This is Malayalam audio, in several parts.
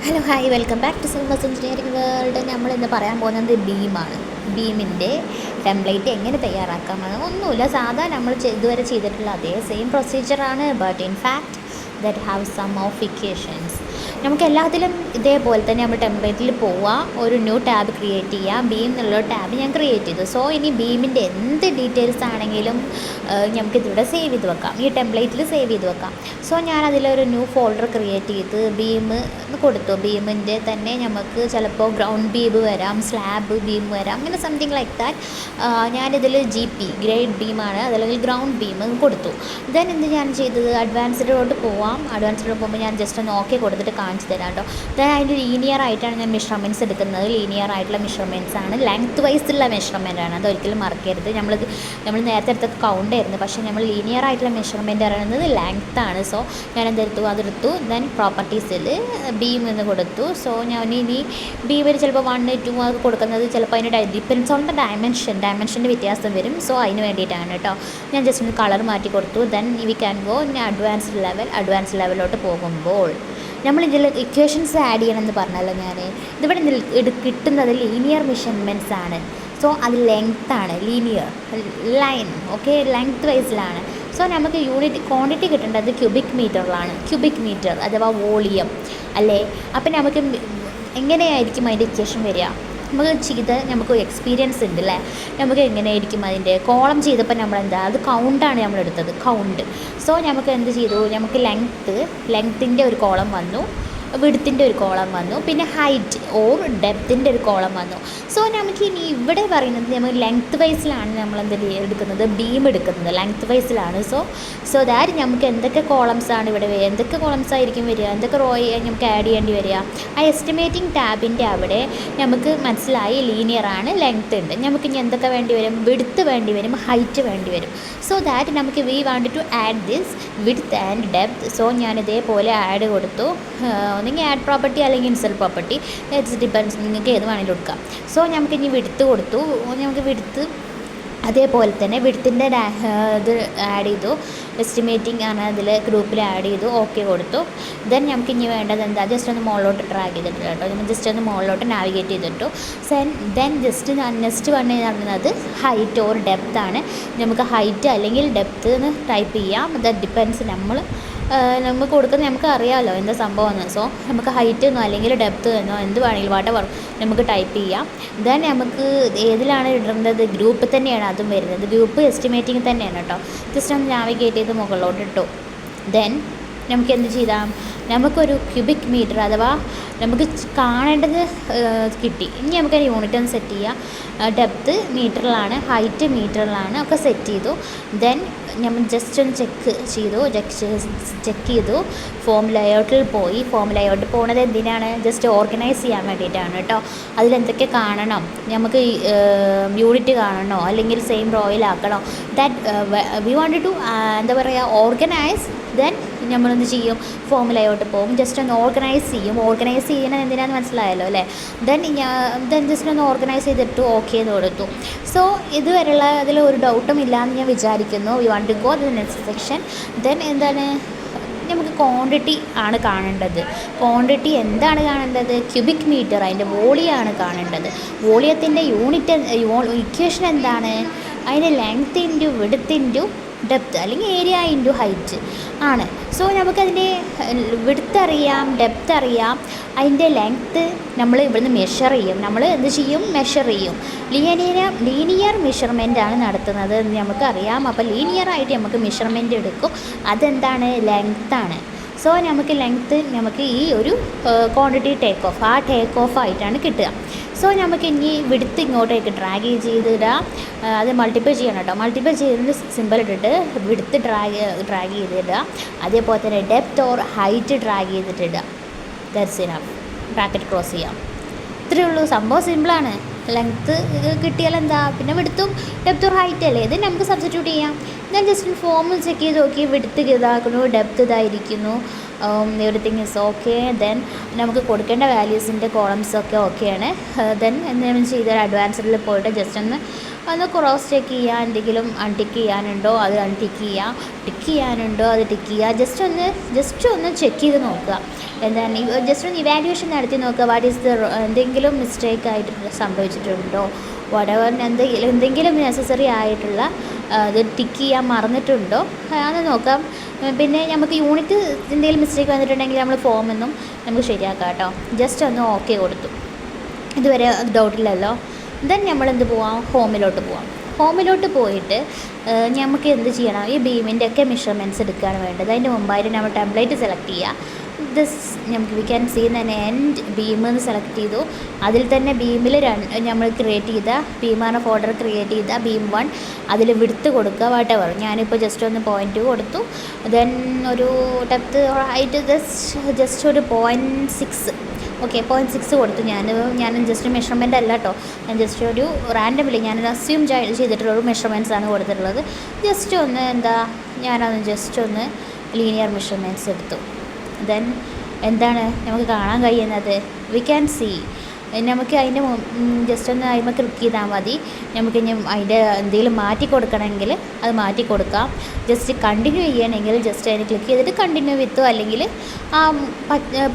Hello hi welcome back to സിൽമസ് എഞ്ചിനീയറിംഗ് വേൾഡ്. നമ്മളിന്ന് പറയാൻ പോകുന്നത് ബീമാണ്. ബീമിൻ്റെ ടെംപ്ലേറ്റ് എങ്ങനെ തയ്യാറാക്കാമെന്ന്. ഒന്നുമില്ല, സാധാ നമ്മൾ ഇതുവരെ ചെയ്തിട്ടുള്ള അതേ സെയിം പ്രൊസീജിയറാണ്. But in fact that have some modifications. നമുക്ക് എല്ലാത്തിലും ഇതേപോലെ തന്നെ നമ്മൾ ടെംപ്ലേറ്റിൽ പോവുക, ഒരു ന്യൂ ടാബ് ക്രിയേറ്റ് ചെയ്യുക. ബീം എന്നുള്ള ടാബ് ഞാൻ ക്രിയേറ്റ് ചെയ്തു. സോ ഇനി ബീമിൻ്റെ എന്ത് ഡീറ്റെയിൽസ് ആണെങ്കിലും നമുക്കിതിവിടെ സേവ് ചെയ്ത് വെക്കാം, ഈ ടെംപ്ലേറ്റിൽ സേവ് ചെയ്ത് വെക്കാം. സോ ഞാനതിലൊരു ന്യൂ ഫോൾഡർ ക്രിയേറ്റ് ചെയ്ത് ബീം കൊടുത്തു. ബീമിൻ്റെ തന്നെ നമുക്ക് ചിലപ്പോൾ ഗ്രൗണ്ട് ബീം വരാം, സ്ലാബ് ബീം വരാം, അങ്ങനെ സംതിങ് ലൈക്ക് ദാറ്റ്. ഞാനിതിൽ GP ഗ്രേഡ് ബീമാണ്, അതല്ലെങ്കിൽ ഗ്രൗണ്ട് ബീം കൊടുത്തു. ദെൻ എന്ത് ഞാൻ ചെയ്തത്, അഡ്വാൻസ്ഡിലോട്ട് പോവാം. അഡ്വാൻസ്ഡിലോട്ട് പോകുമ്പോൾ ഞാൻ ജസ്റ്റ് ഒന്ന് ഓക്കെ കൊടുത്തിട്ട് കാണിച്ചു തരാം കേട്ടോ. ദെൻ അതിൻ്റെ ലീനിയർ ആയിട്ടാണ് ഞാൻ മെഷർമെൻറ്റ്സ് എടുക്കുന്നത്. ലീനിയർ ആയിട്ടുള്ള മെഷർമെൻറ്റ്സ് ആണ്, ലെങ്ത് വൈസുള്ള മെഷർമെൻ്റ് ആണ്, അതൊരിക്കലും മറക്കരുത്. നമ്മൾ നേരത്തെ എടുത്തൊക്കെ കൗണ്ട് ആയിരുന്നു, പക്ഷേ നമ്മൾ ലീനിയർ ആയിട്ടുള്ള മെഷർമെൻറ്റ് പറയുന്നത് ലെങ്ത് ആണ്. സോ ഞാൻ അതെടുത്തു. ദെൻ പ്രോപ്പർട്ടീസിൽ ബീം എന്ന് കൊടുത്തു. സോ ഞാൻ ഇനി ബീമിൽ ചിലപ്പോൾ 1, 2 അത് കൊടുക്കുന്നത് ചിലപ്പോൾ അതിൻ്റെ ഡിപ്പെൻസ് ഓൺ ദ ഡയമെൻഷൻ്റെ വ്യത്യാസം വരും. സോ അതിന് വേണ്ടിയിട്ടാണ് കേട്ടോ. ഞാൻ ജസ്റ്റ് ഒന്ന് കളർ മാറ്റി കൊടുത്തു. Then we can go advanced ലെവലിലോട്ട് പോകുമ്പോൾ നമ്മളിതിൽ ഇക്വേഷൻസ് ആഡ് ചെയ്യണമെന്ന് പറഞ്ഞല്ലോ ഞാൻ. ഇതിവിടെ കിട്ടുന്നത് ലീനിയർ മെഷർമെൻറ്റ്സ് ആണ്. സോ അത് ലെങ്ത്താണ്, ലീനിയർ ലൈൻ, ഓക്കെ, ലെങ്ത് വൈസിലാണ്. സോ നമുക്ക് ക്വാണ്ടിറ്റി കിട്ടേണ്ടത് ക്യൂബിക് മീറ്ററിലാണ്. ക്യൂബിക് മീറ്റർ അഥവാ വോളിയം അല്ലേ. അപ്പം നമുക്ക് എങ്ങനെയായിരിക്കും അതിൻ്റെ ഇക്വേഷൻ വരിക? നമുക്ക് എക്സ്പീരിയൻസ് ഉണ്ട് അല്ലേ. നമുക്ക് എങ്ങനെയായിരിക്കും അതിൻ്റെ കോളം ചെയ്തപ്പോൾ നമ്മളെന്താ, അത് കൗണ്ടാണ് നമ്മളെടുത്തത്, കൗണ്ട്. സോ നമുക്ക് എന്ത് ചെയ്തു, നമുക്ക് ലെങ്ത്തിൻ്റെ ഒരു കോളം വന്നു, വിഡ്ത്തിൻ്റെ ഒരു കോളം വന്നു, പിന്നെ ഹൈറ്റ് ഓർ ഡെപ്ത്തിൻ്റെ ഒരു കോളം വന്നു. സോ നമുക്ക് ഇനി ഇവിടെ പറയുന്നത് നമ്മൾ ലെങ്ത് വൈസിലാണ് നമ്മൾ എടുക്കുന്നത്, ബീം എടുക്കുന്നത് ലെങ്ത് വൈസിലാണ്. സോ ദാറ്റ് നമുക്ക് എന്തൊക്കെ കോളംസാണ് ഇവിടെ വരിക, എന്തൊക്കെ കോളംസ് ആയിരിക്കും വരിക, എന്തൊക്കെ റോ നമുക്ക് ആഡ് ചെയ്യേണ്ടി വരിക. ആ എസ്റ്റിമേറ്റിംഗ് ടാബിൻ്റെ അവിടെ നമുക്ക് മനസ്സിലായി ലീനിയറാണ്, ലെങ്ത് ഉണ്ട്. നമുക്ക് ഇനി എന്തൊക്കെ വേണ്ടി വരും, വിഡ്ത്ത് വേണ്ടി വരും, ഹൈറ്റ് വേണ്ടി വരും. സോ ദാറ്റ് നമുക്ക് we want to add this width and depth. So ഞാൻ ഇതേപോലെ ആഡ് കൊടുത്തു. ഒന്നെങ്കിൽ ആഡ് പ്രോപ്പർട്ടി അല്ലെങ്കിൽ ഇൻസെർട്ട് പ്രോപ്പർട്ടി, ഇറ്റ്സ് ഡിപ്പെൻഡ്സ്, നിങ്ങൾക്ക് ഏത് വേണമെങ്കിലും എടുക്കാം. സോ നമുക്ക് ഇനി വിഡ്ത്ത് കൊടുത്തു. നമുക്ക് വിഡ്ത്ത് അതേപോലെ തന്നെ വിഡ്ത്തിൻ്റെ ഇത് ആഡ് ചെയ്തു. എസ്റ്റിമേറ്റിംഗ് ആണ് അതിൽ ഗ്രൂപ്പിൽ ആഡ് ചെയ്തു, ഓക്കെ കൊടുത്തു. ദെൻ നമുക്ക് ഇനി വേണ്ടത് എന്താ, ജസ്റ്റ് ഒന്ന് മുകളിലോട്ട് ഡ്രാഗ് ചെയ്തിട്ട് കേട്ടോ. നമ്മൾ ജസ്റ്റ് ഒന്ന് മുകളിലോട്ട് നാവിഗേറ്റ് ചെയ്തിട്ടു. ദെൻ നെക്സ്റ്റ് വൺ പറയുന്നത് ഹൈറ്റ് ഓർ ഡെപ്ത്ത് ആണ്. നമുക്ക് ഹൈറ്റ് അല്ലെങ്കിൽ ഡെപ്ത്ത് എന്ന് ടൈപ്പ് ചെയ്യാം. ദാറ്റ് ഡിപ്പെൻസ് നമുക്ക് കൊടുക്കുന്നത് നമുക്ക് അറിയാമല്ലോ എന്താ സംഭവമെന്ന്. സോ നമുക്ക് ഹൈറ്റ് എന്നോ അല്ലെങ്കിൽ ഡെപ്ത്ത് എന്നോ എന്ത് വേണമെങ്കിലും വാട്ടവർ നമുക്ക് ടൈപ്പ് ചെയ്യാം. ദെൻ നമുക്ക് ഏതിലാണ് ഇടേണ്ടത്, ഗ്രൂപ്പ് തന്നെയാണ് അതും വരുന്നത്. ഗ്രൂപ്പ് എസ്റ്റിമേറ്റിംഗ് തന്നെയാണ് കേട്ടോ. ജസ്റ്റ് ഒന്ന് നാവിഗേറ്റ് ചെയ്ത് മുകളിലോട്ട് ഇട്ടു. ദെൻ നമുക്ക് എന്ത് ചെയ്താൽ നമുക്കൊരു ക്യൂബിക് മീറ്റർ അഥവാ നമുക്ക് കാണേണ്ടത് കിട്ടി. ഇനി നമുക്ക് യൂണിറ്റ് ഒന്ന് സെറ്റ് ചെയ്യാം. ഡെപ്ത്ത് മീറ്ററിലാണ്, ഹൈറ്റ് മീറ്ററിലാണ്, ഒക്കെ സെറ്റ് ചെയ്തു. ദെൻ നമ്മൾ ജസ്റ്റ് ഒന്ന് ചെക്ക് ചെയ്തു. ഫോം ലേഔട്ടിൽ പോയി. ഫോം ലേഔട്ടിൽ പോകുന്നത് എന്തിനാണ്, ജസ്റ്റ് ഓർഗനൈസ് ചെയ്യാൻ വേണ്ടിയിട്ടാണ് കേട്ടോ. അതിലെന്തൊക്കെ കാണണം, നമുക്ക് യൂണിറ്റ് കാണണോ അല്ലെങ്കിൽ സെയിം റോയിലാക്കണോ, ദാറ്റ് വി വാണ്ട് ടു എന്താ പറയുക, ഓർഗനൈസ്. ദെൻ നമ്മളെന്ത് ചെയ്യും, ഫോം ലേഔട്ട് പോകും, ജസ്റ്റ് ഒന്ന് ഓർഗനൈസ് ചെയ്യും. ഓർഗനൈസ് ചെയ്യണത് എന്തിനാണെന്ന് മനസ്സിലായല്ലോ അല്ലേ. ദെൻ ജസ്റ്റ് ഒന്ന് ഓർഗനൈസ് ചെയ്തിട്ട് ഓക്കെ എന്ന് കൊടുത്തു. സോ ഇതുവരെയുള്ള അതിൽ ഒരു ഡൗട്ടും ഇല്ലയെന്ന് ഞാൻ വിചാരിക്കുന്നു. We want to go to the next section. Then എന്താണ്, നമുക്ക് ക്വാണ്ടിറ്റി ആണ് കാണേണ്ടത്. ക്വാണ്ടിറ്റി എന്താണ് കാണേണ്ടത്, ക്യൂബിക് മീറ്റർ, അതിൻ്റെ വോളിയാണ് കാണേണ്ടത്. വോളിയത്തിൻ്റെ ഇക്വേഷൻ എന്താണ്, അതിൻ്റെ length into width into depth അല്ലെങ്കിൽ ഏരിയ ഇൻറ്റു ഹൈറ്റ് ആണ്. സോ നമുക്കതിൻ്റെ വിഡ്ത്ത് അറിയാം, ഡെപ്ത്ത് അറിയാം, അതിൻ്റെ ലെങ്ത്ത് നമ്മൾ ഇവിടുന്ന് മെഷർ ചെയ്യും. നമ്മൾ എന്ത് ചെയ്യും, മെഷർ ചെയ്യും. ലീനിയർ മെഷർമെൻ്റ് ആണ് നടത്തുന്നത് എന്ന് നമുക്കറിയാം. അപ്പോൾ ലീനിയറായിട്ട് നമുക്ക് മെഷർമെൻറ്റ് എടുക്കും. അതെന്താണ്, ലെങ്ത്താണ്. സോ നമുക്ക് ലെങ്ത്ത് നമുക്ക് ഈ ഒരു ക്വാണ്ടിറ്റി ടേക്ക് ഓഫ് ആയിട്ടാണ് കിട്ടുക. സോ നമുക്ക് ഇനി വിഡ്ത്ത് ഇങ്ങോട്ടേക്ക് ഡ്രാഗ് ചെയ്തിടുക. അത് മൾട്ടിപ്ലൈ ചെയ്യണം കേട്ടോ. മൾട്ടിപ്ലൈ ചെയ്തിട്ട് സിമ്പിൾ ഇട്ടിട്ട് വിഡ്ത്ത് ഡ്രാഗ് ചെയ്തിടുക. അതേപോലെ തന്നെ ഡെപ്ത്ത് ഓർ ഹൈറ്റ് ഡ്രാഗ് ചെയ്തിട്ടിടുക. That's enough. ബ്രാക്കറ്റ് ക്രോസ് ചെയ്യാം. ഇത്രയേ ഉള്ളൂ, സംഭവം സിമ്പിളാണ്. ലെങ്ത്ത് കിട്ടിയാൽ എന്താ, പിന്നെ വിഡ്ത്തും ഡെപ്ത്ത് ഓർ ഹൈറ്റ് അല്ലേ, ഇത് നമുക്ക് സബ്സ്റ്റിറ്റ്യൂട്ട് ചെയ്യാം. ഞാൻ ജസ്റ്റ് ഫോം ചെക്ക് ചെയ്ത് നോക്കി, വിഡ്ത്ത് ഇതാക്കുന്നു, ഡെപ്ത് ഇതായിരിക്കുന്നു, എവറിത്തിങ് ഈസ് ഓക്കെ. ദെൻ നമുക്ക് കൊടുക്കേണ്ട വാല്യൂസിൻ്റെ കോളംസൊക്കെ ഓക്കെയാണ്. ദെൻ എന്തെങ്കിലും ചെയ്താൽ അഡ്വാൻസ്ഡിൽ പോയിട്ട് ജസ്റ്റ് ഒന്ന് ക്രോസ് ചെക്ക് ചെയ്യുക, എന്തെങ്കിലും അൺടിക്ക് ചെയ്യാനുണ്ടോ അത് അൺടിക്ക് ചെയ്യുക, ടിക്ക് ചെയ്യാനുണ്ടോ അത് ടിക്ക് ചെയ്യുക. ജസ്റ്റ് ഒന്ന് ചെക്ക് ചെയ്ത് നോക്കുക, എന്താണ് ജസ്റ്റ് ഒന്ന് ഇവാലുവേഷൻ നടത്തി നോക്കുക. വാട്ട് ഈസ് എന്തെങ്കിലും മിസ്റ്റേക്ക് ആയിട്ട് സംഭവിച്ചിട്ടുണ്ടോ, വടവർ എന്തെങ്കിലും നെസസറി ആയിട്ടുള്ള ഇത് ടിക്ക് ചെയ്യാൻ മറന്നിട്ടുണ്ടോ അത് നോക്കാം. പിന്നെ നമുക്ക് യൂണിറ്റ് എന്തെങ്കിലും മിസ്റ്റേക്ക് വന്നിട്ടുണ്ടെങ്കിൽ നമ്മൾ ഫോമൊന്നും നമുക്ക് ശരിയാക്കാം കേട്ടോ. ജസ്റ്റ് ഒന്ന് ഓക്കെ കൊടുത്തു, ഇതുവരെ ഡൗട്ടില്ലല്ലോ. ദെൻ നമ്മളെന്ത് പോവാം, ഹോമിലോട്ട് പോയിട്ട് നമുക്ക് എന്ത് ചെയ്യണം, ഈ ബീമിൻ്റെ ഒക്കെ മെഷർമെൻറ്റ്സ് എടുക്കുകയാണ് വേണ്ടത്. അതിൻ്റെ മുമ്പായിട്ട് നമ്മൾ ടെംപ്ലേറ്റ് സെലക്ട് ചെയ്യുക. നമുക്ക് വി ക്യാൻ സീ തന്നെ എൻഡ് ബീം എന്ന് സെലക്ട് ചെയ്തു. അതിൽ തന്നെ ബീമിൽ നമ്മൾ ക്രിയേറ്റ് ചെയ്ത ബീമാണ് ഫോൾഡർ ക്രിയേറ്റ് ചെയ്ത ബീം 1 അതിൽ വിഡ്ത്ത് കൊടുക്കുക, വാട്ടെവർ. ഞാനിപ്പോൾ ജസ്റ്റ് ഒന്ന് 0.2 കൊടുത്തു. ദെൻ ഒരു ഡെപ്ത് ഹൈറ്റ് ജസ്റ്റ് ഒരു 0.6 ഓക്കെ 0.6 കൊടുത്തു. ഞാൻ ജസ്റ്റ് മെഷർമെൻ്റ് അല്ല കേട്ടോ, ഞാൻ ജസ്റ്റ് ഒരു റാൻഡമില്ല, ഞാനൊരു അസ്യൂം ചെയ്തിട്ടുള്ള ഒരു മെഷർമെൻറ്റ്സ് ആണ് കൊടുത്തിട്ടുള്ളത്. ജസ്റ്റ് ഒന്ന് ഞാനത് ജസ്റ്റ് ഒന്ന് ലീനിയർ മെഷർമെൻറ്റ്സ് എടുത്തു. ദെൻ എന്താണ് നമുക്ക് കാണാൻ കഴിയുന്നത്, വി ക്യാൻ സീ നമുക്ക് അതിൻ്റെ ജസ്റ്റ് ഒന്ന് അതിമ ക്ലിക്ക് ചെയ്താൽ മതി. നമുക്ക് ഇനി അതിൻ്റെ എന്തെങ്കിലും മാറ്റി കൊടുക്കണമെങ്കിൽ അത് മാറ്റി കൊടുക്കാം. ജസ്റ്റ് കണ്ടിന്യൂ ചെയ്യണമെങ്കിൽ ജസ്റ്റ് അതിന് ക്ലിക്ക് ചെയ്തിട്ട് കണ്ടിന്യൂ വിത്തോ അല്ലെങ്കിൽ ആ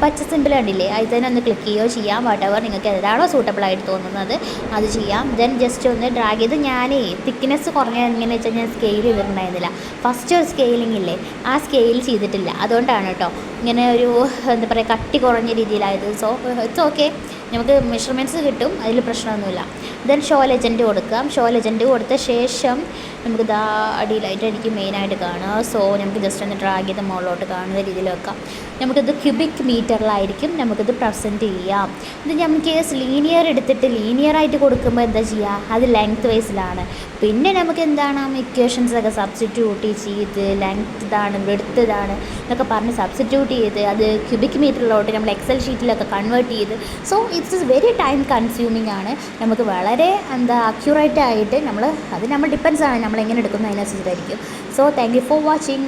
പച്ച സിമ്പിൾ കണ്ടില്ലേ അതിൽ തന്നെ ഒന്ന് ക്ലിക്ക് ചെയ്യുകയോ ചെയ്യാം. വാട്ടെവർ നിങ്ങൾക്ക് ഏതാണോ സൂട്ടബിളായിട്ട് തോന്നുന്നത് അത് ചെയ്യാം. ദെൻ ജസ്റ്റ് ഒന്ന് ഡ്രാഗ് ചെയ്ത് ഞാനേ തിക്നെസ് കുറഞ്ഞ എങ്ങനെ വെച്ചാൽ ഞാൻ സ്കെയിൽ ചെയ്തിട്ടുണ്ടായിരുന്നില്ല. ഫസ്റ്റ് ഒരു സ്കെയിലിംഗ് ഇല്ലേ ആ സ്കെയിൽ ചെയ്തിട്ടില്ല, അതുകൊണ്ടാണ് കേട്ടോ ഇങ്ങനെ ഒരു എന്താ പറയുക കട്ടി കുറഞ്ഞ രീതിയിലായത്. സോ ഇറ്റ്സ് ഓക്കെ, നമുക്ക് മെഷർമെൻറ്റ്സ് കിട്ടും, അതിൽ പ്രശ്നമൊന്നുമില്ല. ദെൻ ഷോ ലെജൻഡ് കൊടുക്കാം. ഷോ ലെജൻഡ് കൊടുത്ത ശേഷം നമുക്ക് അടിയിലായിട്ട് എനിക്ക് മെയിനായിട്ട് കാണുക. സോ നമുക്ക് ജസ്റ്റ് ഒന്ന് ഡ്രാഗ് ചെയ്ത് മുകളിലോട്ട് കാണുന്ന രീതിയിൽ വെക്കാം. നമുക്കിത് ക്യൂബിക് മീറ്ററിലായിരിക്കും നമുക്കിത് പ്രസൻറ്റ് ചെയ്യാം. ഇത് നമുക്ക് ലീനിയർ എടുത്തിട്ട് ലീനിയറായിട്ട് കൊടുക്കുമ്പോൾ എന്താ ചെയ്യുക, അത് ലെങ്ത് വൈസിലാണ്. പിന്നെ നമുക്ക് എന്താണ് ഇക്വേഷൻസൊക്കെ സബ്സ്റ്റിറ്റ്യൂട്ട് ചെയ്ത് ലെങ്ത് ഇതാണ് വിഡ്ത്ത് ഇതാണ് എന്നൊക്കെ പറഞ്ഞ് സബ്സ്റ്റിറ്റ്യൂട്ട് ചെയ്ത് അത് ക്യൂബിക് മീറ്ററിലോട്ട് നമ്മൾ എക്സൽ ഷീറ്റിലൊക്കെ കൺവേർട്ട് ചെയ്ത് so it's very time consuming ആണ്. നമുക്ക് വളരെ അക്യൂറേറ്റ് ആയിട്ട് നമ്മൾ ഡിപ്പെൻസ് ആണ് നമ്മൾ എങ്ങനെ എടുക്കുന്നു അതിനനുസരിച്ചായിരിക്കും. So thank you for watching.